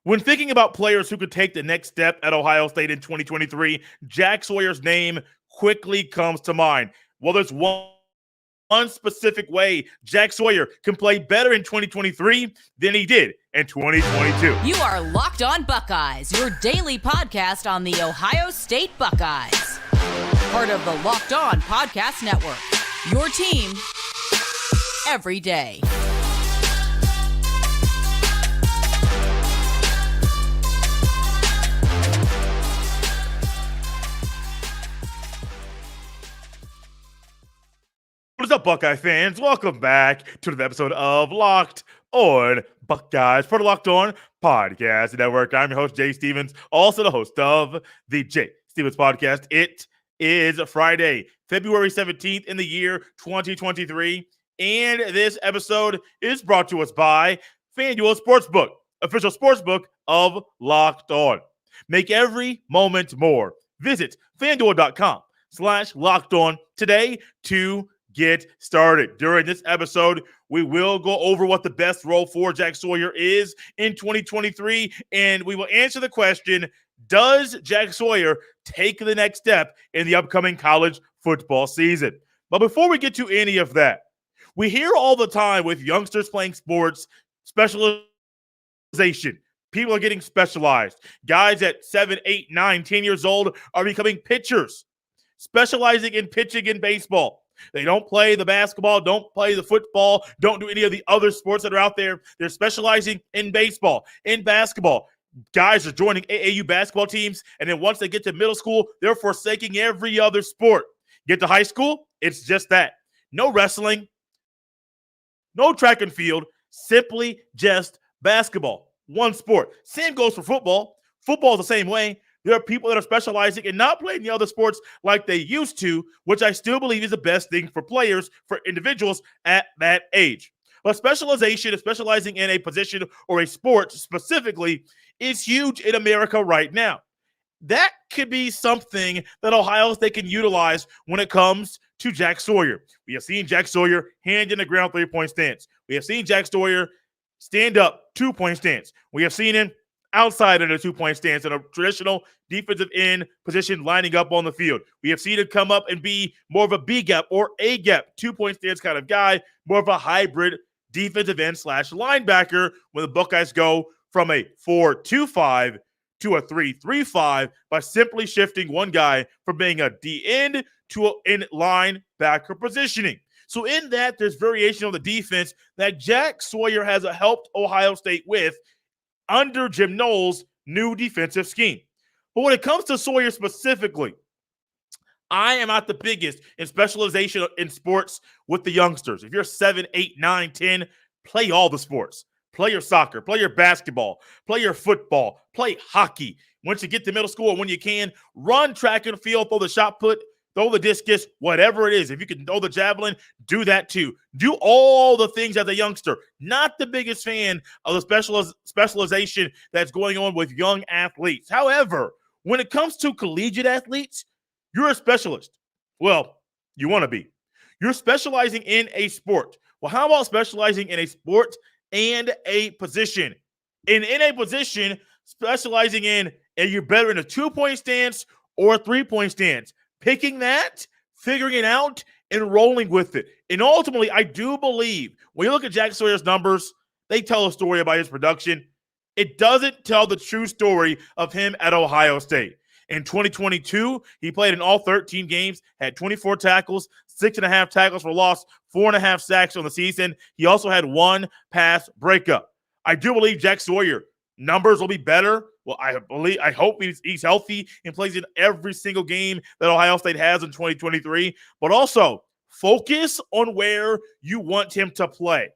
When thinking about players who could take the next step at Ohio State in 2023, Jack Sawyer's name quickly comes to mind. Well, there's one specific way Jack Sawyer can play better in 2023 than he did in 2022. You are Locked On Buckeyes, your daily podcast on the Ohio State Buckeyes. Part of the Locked On Podcast Network, your team every day. What's up, Buckeye fans? Welcome back to the episode of Locked On Buckeyes for the Locked On Podcast Network. I'm your host, Jay Stevens, also the host of the Jay Stevens Podcast. It is Friday, February 17th in the year 2023, and this episode is brought to us by FanDuel Sportsbook, official sportsbook of Locked On. Make every moment more. Visit FanDuel.com/LockedOn today to get started. During this episode, we will go over what the best role for Jack Sawyer is in 2023, and we will answer the question, does Jack Sawyer take the next step in the upcoming college football season? But before we get to any of that, we hear all the time with youngsters playing sports, specialization. People are getting specialized. Guys at 7, 8, 9, 10 years old are becoming pitchers, specializing in pitching in baseball. They don't play the basketball, don't play the football, don't do any of the other sports that are out there. They're specializing in baseball, in basketball. Guys are joining AAU basketball teams, and then once they get to middle school, they're forsaking every other sport. Get to high school, it's just that. No wrestling, no track and field, simply just basketball. One sport. Same goes for football. Football is the same way. There are people that are specializing and not playing the other sports like they used to, which I still believe is the best thing for players, for individuals at that age. But specialization, specializing in a position or a sport specifically, is huge in America right now. That could be something that Ohio State can utilize when it comes to Jack Sawyer. We have seen Jack Sawyer hand in the ground three-point stance. We have seen Jack Sawyer stand up two-point stance. We have seen him outside of the two-point stance in a traditional defensive end position lining up on the field. We have seen him come up and be more of a B-gap or A-gap two-point stance kind of guy, more of a hybrid defensive end / linebacker when the Buckeyes go from a 4-2-5 to a 3-3-5 by simply shifting one guy from being a D-end to an in linebacker positioning. So in that, there's variation on the defense that Jack Sawyer has helped Ohio State with under Jim Knowles' new defensive scheme. But when it comes to Sawyer specifically, I am not the biggest in specialization in sports with the youngsters. If you're 7, 8, 9, 10, play all the sports. Play your soccer, play your basketball, play your football, play hockey. Once you get to middle school and when you can, run track and field, throw the shot put, throw the discus, whatever it is. If you can throw the javelin, do that too. Do all the things as a youngster. Not the biggest fan of the specialization that's going on with young athletes. However, when it comes to collegiate athletes, you're a specialist. Well, you want to be. You're specializing in a sport. Well, how about specializing in a sport and a position? And in a position, specializing in, are you better in a two-point stance or a three-point stance? Picking that, figuring it out, and rolling with it. And ultimately, I do believe when you look at Jack Sawyer's numbers, they tell a story about his production. It doesn't tell the true story of him at Ohio State. In 2022, he played in all 13 games, had 24 tackles, 6.5 tackles for loss, 4.5 sacks on the season. He also had one pass breakup. I do believe Jack Sawyer numbers will be better. Well, I hope he's healthy and plays in every single game that Ohio State has in 2023. But also, focus on where you want him to play.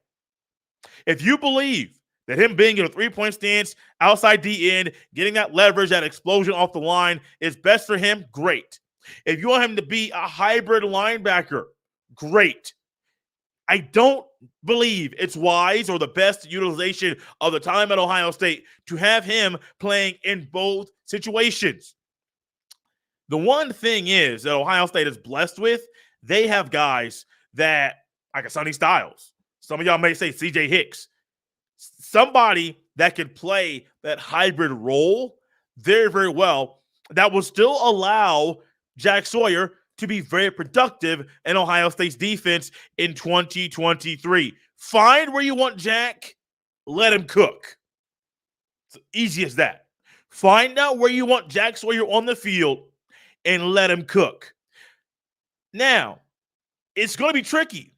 If you believe that him being in a three-point stance, outside D-end, getting that leverage, that explosion off the line is best for him, great. If you want him to be a hybrid linebacker, great. I don't believe it's wise or the best utilization of the time at Ohio State to have him playing in both situations. The one thing is that Ohio State is blessed with, they have guys that, like a Sonny Styles. Some of y'all may say CJ Hicks. Somebody that could play that hybrid role very, very well that will still allow Jack Sawyer to be very productive in Ohio State's defense in 2023. Find where you want Jack, let him cook. It's easy as that. Find out where you want Jack Sawyer on the field and let him cook. Now, it's going to be tricky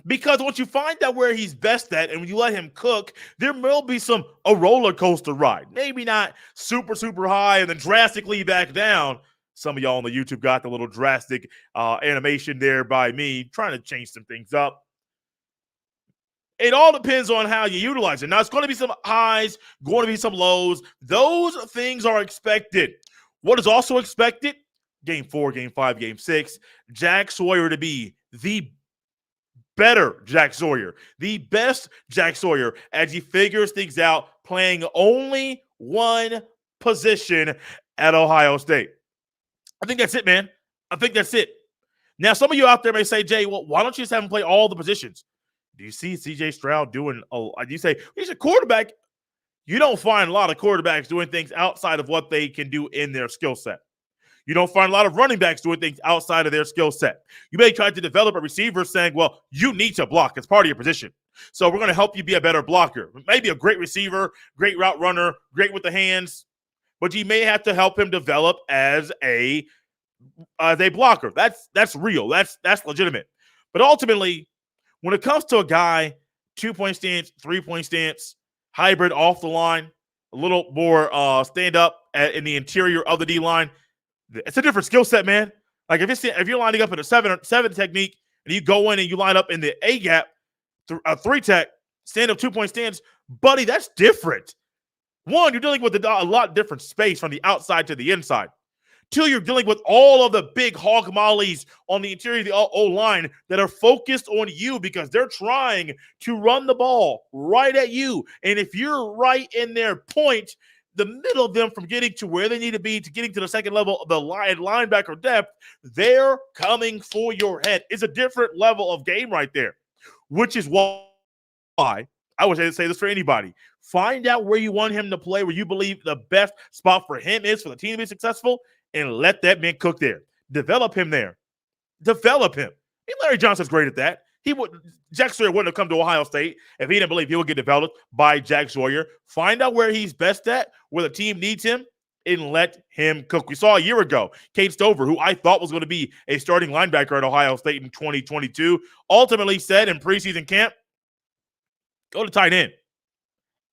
because once you find out where he's best at and when you let him cook, there will be a roller coaster ride. Maybe not super, super high and then drastically back down. Some of y'all on the YouTube got the little drastic animation there by me trying to change some things up. It all depends on how you utilize it. Now, it's going to be some highs, going to be some lows. Those things are expected. What is also expected? Game 4, Game 5, Game 6, Jack Sawyer to be the better Jack Sawyer, the best Jack Sawyer as he figures things out, playing only one position at Ohio State. I think that's it, man. I think that's it. Now, some of you out there may say, Jay, well, why don't you just have him play all the positions? Do you see C.J. Stroud doing – do you say he's a quarterback? You don't find a lot of quarterbacks doing things outside of what they can do in their skill set. You don't find a lot of running backs doing things outside of their skill set. You may try to develop a receiver saying, well, you need to block. It's part of your position. So we're going to help you be a better blocker. Maybe a great receiver, great route runner, great with the hands. But you may have to help him develop as a blocker. That's real. That's legitimate. But ultimately, when it comes to a guy, 2-point stance, 3-point stance, hybrid off the line, a little more stand up in the interior of the D line, it's a different skill set, man. Like if you're lining up in a 7 technique and you go in and you line up in the A gap, a 3 tech, stand up 2-point stance, buddy, that's different. One, you're dealing with a lot different space from the outside to the inside. 2, you're dealing with all of the big hog mollies on the interior of the O-line that are focused on you because they're trying to run the ball right at you. And if you're right in their point, the middle of them from getting to where they need to be to getting to the second level of the linebacker depth, they're coming for your head. It's a different level of game right there, which is why I would say this for anybody. Find out where you want him to play, where you believe the best spot for him is for the team to be successful, and let that man cook there. Develop him there. Develop him. And Larry Johnson's great at that. Jack Sawyer wouldn't have come to Ohio State if he didn't believe he would get developed by Jack Sawyer. Find out where he's best at, where the team needs him, and let him cook. We saw a year ago, Cade Stover, who I thought was going to be a starting linebacker at Ohio State in 2022, ultimately said in preseason camp, go to tight end.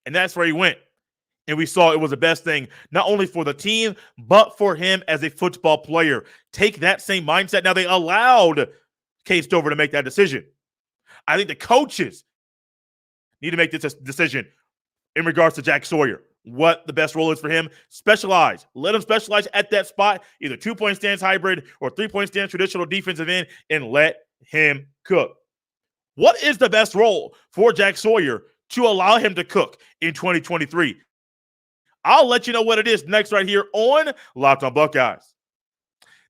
And that's where he went. And we saw it was the best thing, not only for the team, but for him as a football player. Take that same mindset. Now, they allowed Cade Stover to make that decision. I think the coaches need to make this decision in regards to Jack Sawyer. What the best role is for him. Specialize. Let him specialize at that spot, either 2-point stance hybrid or 3-point stance traditional defensive end, and let him cook. What is the best role for Jack Sawyer to allow him to cook in 2023? I'll let you know what it is next right here on Locked on Buckeyes.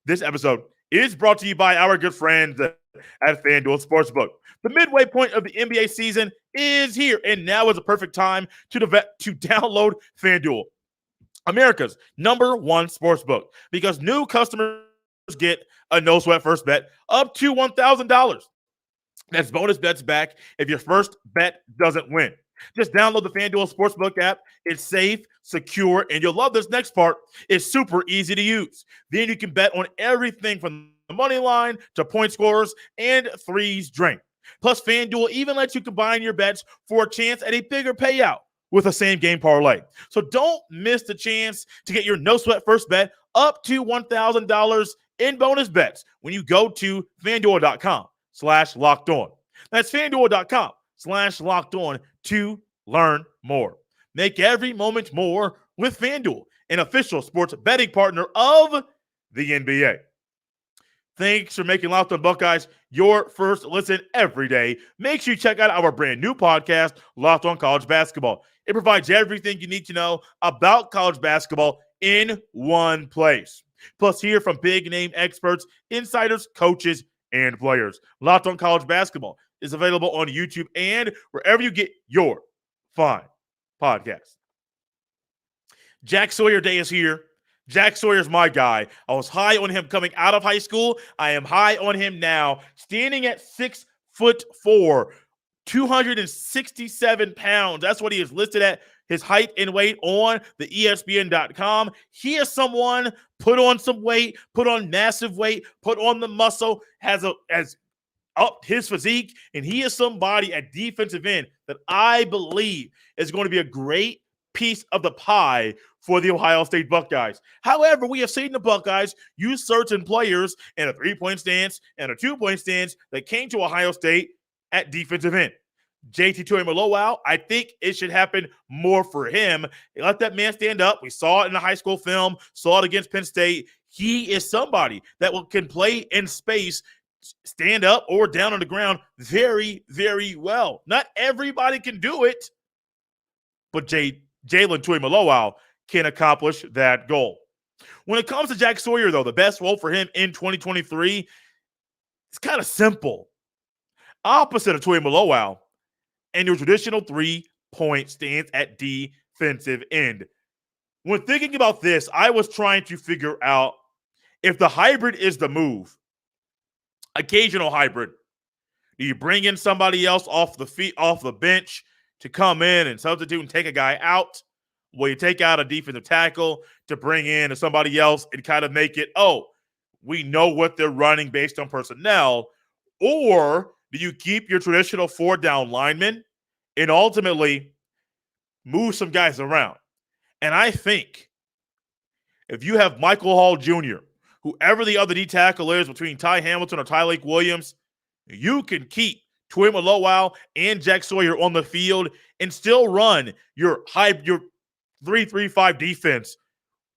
This episode is brought to you by our good friends at FanDuel Sportsbook. The midway point of the NBA season is here, and now is a perfect time to download FanDuel, America's #1 sportsbook, because new customers get a no-sweat first bet up to $1,000. That's bonus bets back if your first bet doesn't win. Just download the FanDuel Sportsbook app. It's safe, secure, and you'll love this next part. It's super easy to use. Then you can bet on everything from the money line to point scorers and threes drained. Plus, FanDuel even lets you combine your bets for a chance at a bigger payout with a same-game parlay. So don't miss the chance to get your no-sweat first bet up to $1,000 in bonus bets when you go to FanDuel.com/lockedon. That's FanDuel.com/lockedon to learn more. Make every moment more with FanDuel, an official sports betting partner of the NBA. Thanks for making Locked on Buckeyes your first listen every day. Make sure you check out our brand new podcast, Locked on College Basketball. It provides everything you need to know about college basketball in one place. Plus, hear from big-name experts, insiders, coaches, and players. Locked on College Basketball is available on YouTube and wherever you get your fine podcast. Jack Sawyer Day is here. Jack Sawyer's my guy. I was high on him coming out of high school. I am high on him now. Standing at 6'4", 267 pounds. That's what he is listed at, his height and weight on the ESPN.com. He is someone put on some weight, put on massive weight, put on the muscle, has upped his physique, and he is somebody at defensive end that I believe is going to be a great piece of the pie for the Ohio State Buckeyes. However, we have seen the Buckeyes use certain players in a three-point stance and a two-point stance that came to Ohio State at defensive end. JT Tuimoloau, I think it should happen more for him. Let that man stand up. We saw it in the high school film, saw it against Penn State. He is somebody that can play in space, stand up or down on the ground very, very well. Not everybody can do it, but Jalen Tuimoloau can accomplish that goal. When it comes to Jack Sawyer, though, the best role for him in 2023, it's kind of simple. Opposite of Tuimoloau and your traditional three-point stance at defensive end. When thinking about this, I was trying to figure out if the hybrid is the move. Occasional hybrid. Do you bring in somebody else off the bench to come in and substitute and take a guy out? Will you take out a defensive tackle to bring in somebody else and kind of make it, we know what they're running based on personnel? Or do you keep your traditional four-down linemen and ultimately move some guys around? And I think if you have Michael Hall Jr., whoever the other D tackle is between Ty Hamilton or Tyleik Williams, you can keep Tuimoloau and Jack Sawyer on the field and still run your 3-3-5 defense.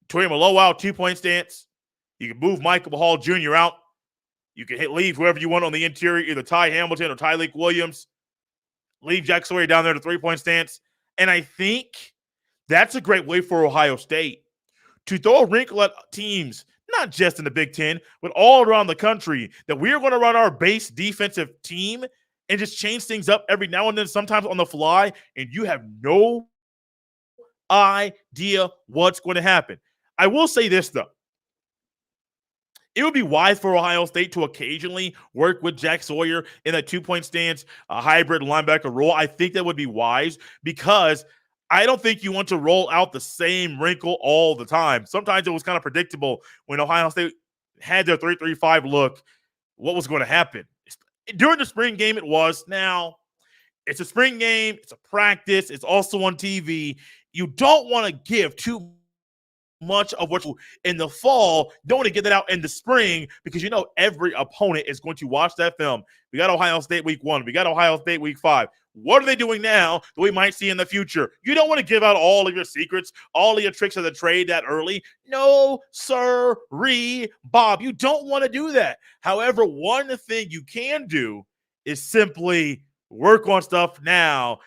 Tuimoloau, two-point stance. You can move Michael Hall Jr. out. You can leave whoever you want on the interior, either Ty Hamilton or Tyleik Williams. Leave Jack Sawyer down there to three-point stance. And I think that's a great way for Ohio State to throw a wrinkle at teams, not just in the Big Ten, but all around the country, that we're going to run our base defensive team and just change things up every now and then, sometimes on the fly, and you have no idea what's going to happen. I will say this, though. It would be wise for Ohio State to occasionally work with Jack Sawyer in a two-point stance, a hybrid linebacker role. I think that would be wise because I don't think you want to roll out the same wrinkle all the time. Sometimes it was kind of predictable when Ohio State had their 3-3-5 look, what was going to happen. During the spring game, it was. Now, it's a spring game. It's a practice. It's also on TV. You don't want to give too much of what you in the fall. Don't want to get that out in the spring because you know every opponent is going to watch that film. We got Ohio State week 1. We got Ohio State week 5. What are they doing now that we might see in the future? You don't want to give out all of your secrets, all of your tricks of the trade that early. No, sir-ree, Bob. You don't want to do that. However, one thing you can do is simply work on stuff now,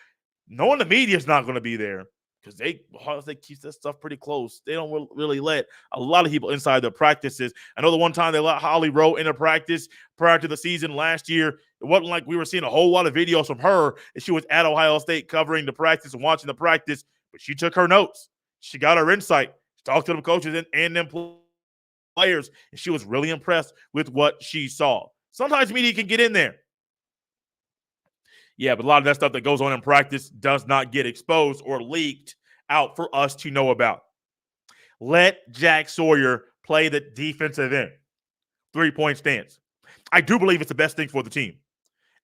knowing the media is not going to be there. Because Ohio State keeps that stuff pretty close. They don't really let a lot of people inside their practices. I know the one time they let Holly Rowe into practice prior to the season last year, it wasn't like we were seeing a whole lot of videos from her. And she was at Ohio State covering the practice and watching the practice, but she took her notes. She got her insight. She talked to the coaches and them players, and she was really impressed with what she saw. Sometimes media can get in there. Yeah, but a lot of that stuff that goes on in practice does not get exposed or leaked out for us to know about. Let Jack Sawyer play the defensive end. 3-point stance. I do believe it's the best thing for the team.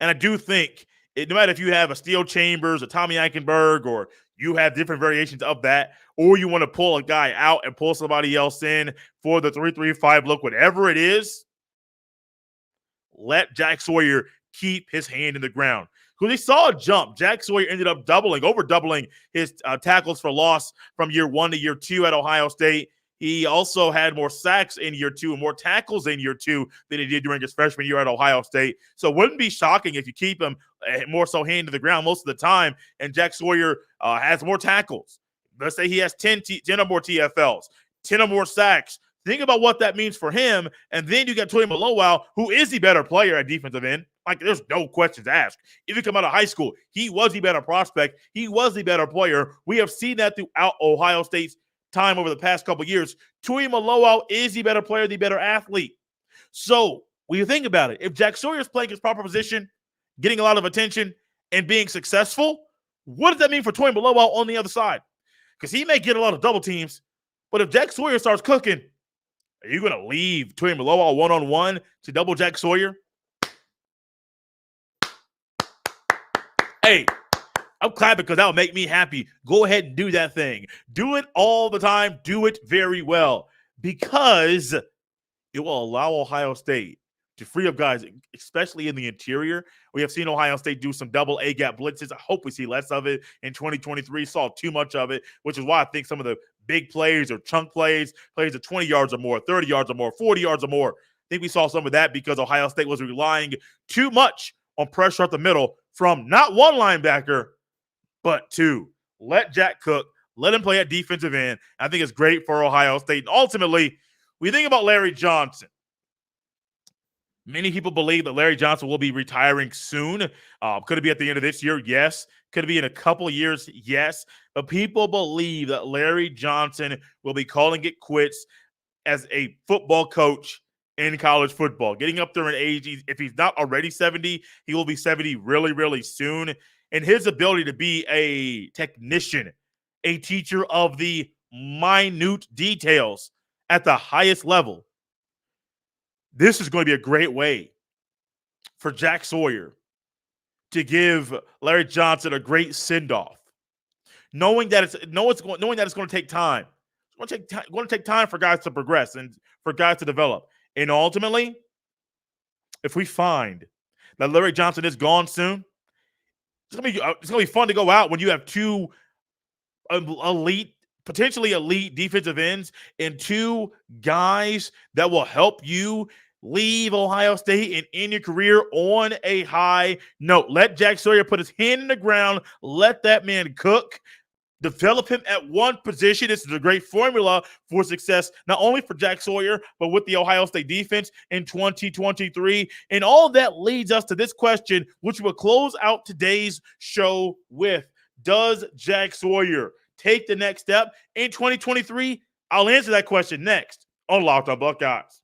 And I do think, no matter if you have a Steel Chambers, a Tommy Eichenberg, or you have different variations of that, or you want to pull a guy out and pull somebody else in for the 3-3-5 look, whatever it is, let Jack Sawyer keep his hand in the ground. Because he saw a jump. Jack Sawyer ended up over-doubling his tackles for loss from year 1 to year 2 at Ohio State. He also had more sacks in year 2 and more tackles in year 2 than he did during his freshman year at Ohio State. So it wouldn't be shocking if you keep him more so hand to the ground most of the time, and Jack Sawyer has more tackles. Let's say he has 10 or more TFLs, 10 or more sacks, Think about what that means for him. And then you got Toy Malowau, who is the better player at defensive end. Like, there's no questions asked. If you come out of high school, he was the better prospect. He was the better player. We have seen that throughout Ohio State's time over the past couple of years. Toy Malowau is the better player, the better athlete. So when you think about it, if Jack Sawyer is playing his proper position, getting a lot of attention, and being successful, what does that mean for Toy Malowau on the other side? Because he may get a lot of double teams, but if Jack Sawyer starts cooking, are you going to leave Toy Malowau one-on-one to double Jack Sawyer? Hey, I'm clapping because that will make me happy. Go ahead and do that thing. Do it all the time. Do it very well, because it will allow Ohio State to free up guys, especially in the interior. We have seen Ohio State do some double A-gap blitzes. I hope we see less of it in 2023. Saw too much of it, which is why I think some of the big plays or chunk plays of 20 yards or more, 30 yards or more, 40 yards or more, I think we saw some of that because Ohio State was relying too much on pressure at the middle from not one linebacker, but two. Let Jack cook. Let him play at defensive end. I think it's great for Ohio State. And ultimately, we think about Larry Johnson. Many people believe that Larry Johnson will be retiring soon. Could it be at the end of this year? Yes. Could it be in a couple of years? Yes. But people believe that Larry Johnson will be calling it quits as a football coach in college football. Getting up there in age, if he's not already 70, he will be 70 really, really soon. And his ability to be a technician, a teacher of the minute details at the highest level, this is going to be a great way for Jack Sawyer to give Larry Johnson a great send-off, knowing that it's going to take time. It's going to take time for guys to progress and for guys to develop. And ultimately, if we find that Larry Johnson is gone soon, it's going to be fun to go out when you have two potentially elite defensive ends and two guys that will help you leave Ohio State and end your career on a high note. Let Jack Sawyer put his hand in the ground. Let that man cook. Develop him at one position. This is a great formula for success, not only for Jack Sawyer, but with the Ohio State defense in 2023. And all that leads us to this question, which we'll close out today's show with. Does Jack Sawyer take the next step in 2023? I'll answer that question next on Locked On Buckeyes.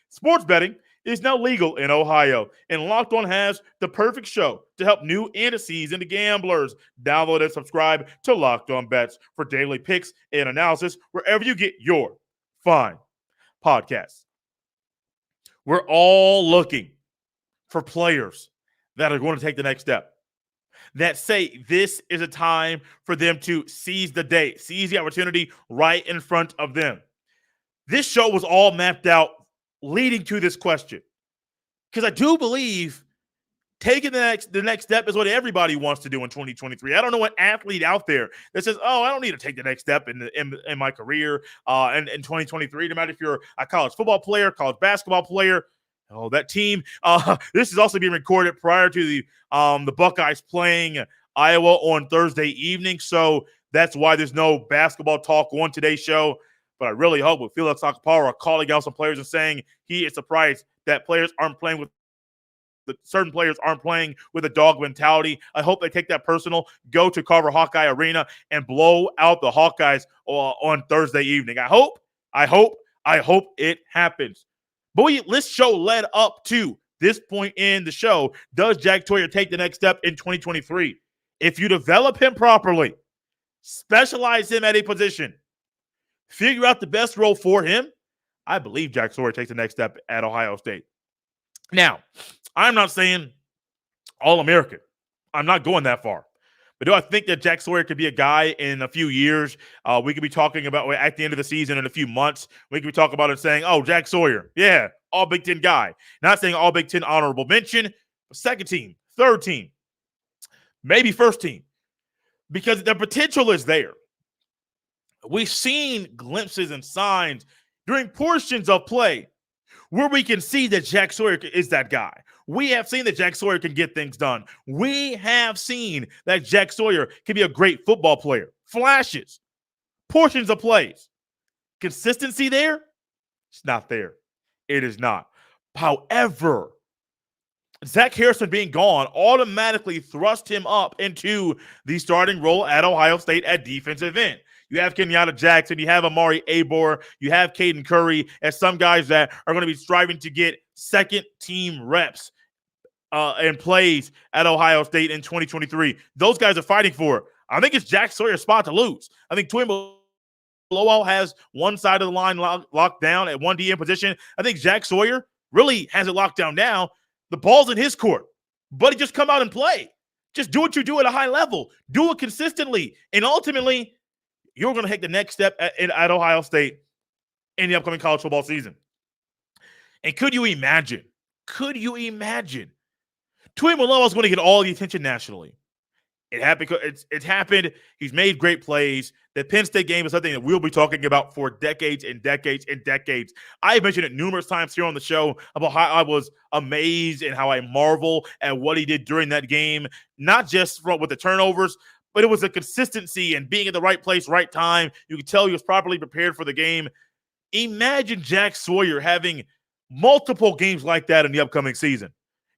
Sports betting is now legal in Ohio, and Locked On has the perfect show to help new and seasoned gamblers. Download and subscribe to Locked On Bets for daily picks and analysis wherever you get your fine podcasts. We're all looking for players that are going to take the next step, that say this is a time for them to seize the day, seize the opportunity right in front of them. This show was all mapped out leading to this question, because I do believe taking the next step is what everybody wants to do in 2023. I don't know an athlete out there that says, "Oh, I don't need to take the next step in my career in 2023." No matter if you're a college football player, college basketball player. Oh, that team. This is also being recorded prior to the Buckeyes playing Iowa on Thursday evening, so that's why there's no basketball talk on today's show. But I really hope with Felix Akpara calling out some players and saying he is surprised that certain players aren't playing with a dog mentality. I hope they take that personal, go to Carver Hawkeye Arena, and blow out the Hawkeyes on Thursday evening. I hope it happens. But this show led up to this point in the show. Does Jack Sawyer take the next step in 2023? If you develop him properly, specialize him at a position, figure out the best role for him, I believe Jack Sawyer takes the next step at Ohio State. Now, I'm not saying All-American. I'm not going that far. But do I think that Jack Sawyer could be a guy in a few years? We could be talking about at the end of the season in a few months. We could be talking about it saying, oh, Jack Sawyer, yeah, all Big Ten guy. Not saying all Big Ten honorable mention, but second team, third team, maybe first team. Because the potential is there. We've seen glimpses and signs during portions of play where we can see that Jack Sawyer is that guy. We have seen that Jack Sawyer can get things done. We have seen that Jack Sawyer can be a great football player. Flashes, portions of plays. Consistency there? It's not there. It is not. However, Zach Harrison being gone automatically thrust him up into the starting role at Ohio State at defensive end. You have Kenyatta Jackson, you have Amari Abor, you have Caden Curry as some guys that are going to be striving to get second team reps and plays at Ohio State in 2023. Those guys are fighting for it. I think it's Jack Sawyer's spot to lose. I think Twin Lowell has one side of the line locked down at one DM position. I think Jack Sawyer really has it locked down now. The ball's in his court. Buddy, just come out and play. Just do what you do at a high level. Do it consistently. And ultimately, you're going to take the next step at Ohio State in the upcoming college football season. And could you imagine? Twin Malone is going to get all the attention nationally. It happened. It's happened. He's made great plays. The Penn State game is something that we'll be talking about for decades and decades and decades. I've mentioned it numerous times here on the show about how I was amazed and how I marvel at what he did during that game, not just with the turnovers, but it was the consistency and being at the right place, right time. You could tell he was properly prepared for the game. Imagine Jack Sawyer having multiple games like that in the upcoming season.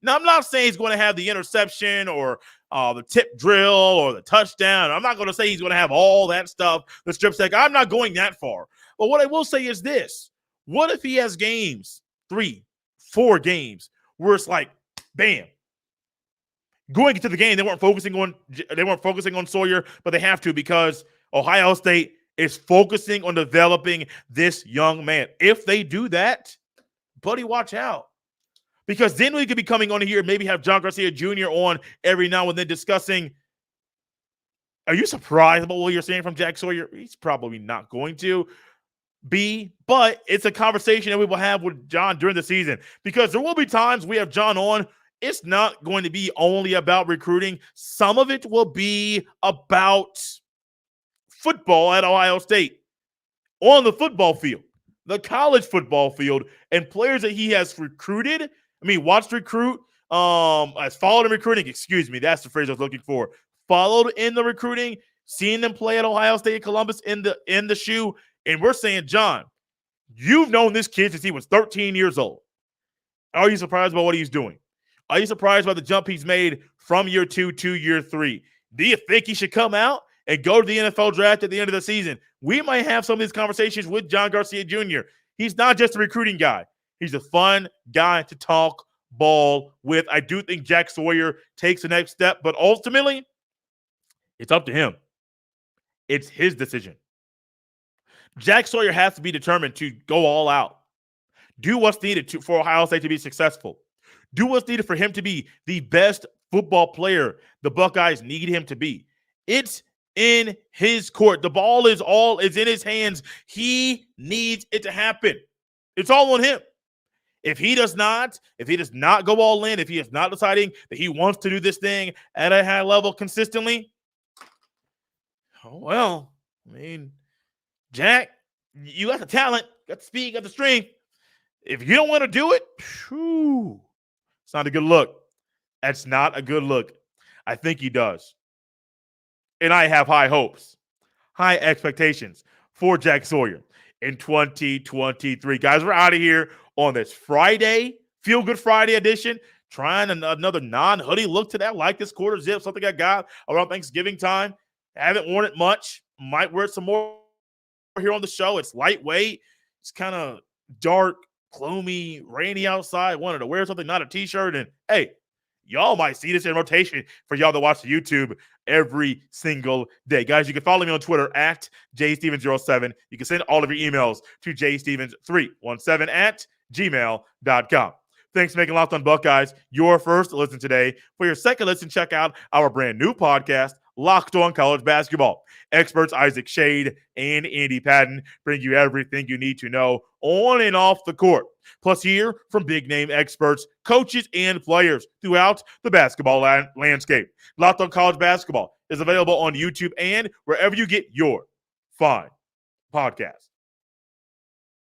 Now, I'm not saying he's going to have the interception or the tip drill or the touchdown. I'm not going to say he's going to have all that stuff, the strip sack. I'm not going that far. But what I will say is this. What if he has games, 3, 4 games, where it's like, bam, going into the game, they weren't focusing on Sawyer, but they have to because Ohio State is focusing on developing this young man. If they do that, buddy, watch out. Because then we could be coming on here, maybe have John Garcia Jr. on every now and then discussing, are you surprised about what you're saying from Jack Sawyer? He's probably not going to be, but it's a conversation that we will have with John during the season. Because there will be times we have John on, it's not going to be only about recruiting. Some of it will be about football at Ohio State on the football field, the college football field, and players that he has recruited. Watched recruit, has followed in recruiting. Excuse me, that's the phrase I was looking for. Followed in the recruiting, seeing them play at Ohio State and Columbus in the shoe. And we're saying, John, you've known this kid since he was 13 years old. Are you surprised by what he's doing? Are you surprised by the jump he's made from year 2 to year 3? Do you think he should come out and go to the NFL draft at the end of the season? We might have some of these conversations with John Garcia Jr. He's not just a recruiting guy. He's a fun guy to talk ball with. I do think Jack Sawyer takes the next step, but ultimately, it's up to him. It's his decision. Jack Sawyer has to be determined to go all out. Do what's needed for Ohio State to be successful. Do what's needed for him to be the best football player the Buckeyes need him to be. It's in his court. The ball is in his hands. He needs it to happen. It's all on him. If he does not go all in, if he is not deciding that he wants to do this thing at a high level consistently, Jack, you got the talent, got the speed, got the strength. If you don't want to do it, it's not a good look. That's not a good look. I think he does. And I have high hopes, high expectations for Jack Sawyer in 2023. Guys, we're out of here on this Friday, Feel Good Friday edition. Trying another non-hoodie look to that, like this quarter zip, something I got around Thanksgiving time. I haven't worn it much. Might wear it some more here on the show. It's lightweight. It's kind of dark, gloomy, rainy outside. Wanted to wear something, not a t-shirt. And hey, y'all might see this in rotation for y'all that watch the YouTube every single day. Guys, you can follow me on Twitter at jstevens07. You can send all of your emails to jstevens317@gmail.com. Thanks for making Locked On Buckeyes your first listen today. For your second listen, check out our brand new podcast, Locked On College Basketball. Experts Isaac Shade and Andy Patton bring you everything you need to know on and off the court. Plus, hear from big-name experts, coaches, and players throughout the basketball landscape. Locked On College Basketball is available on YouTube and wherever you get your fine podcasts.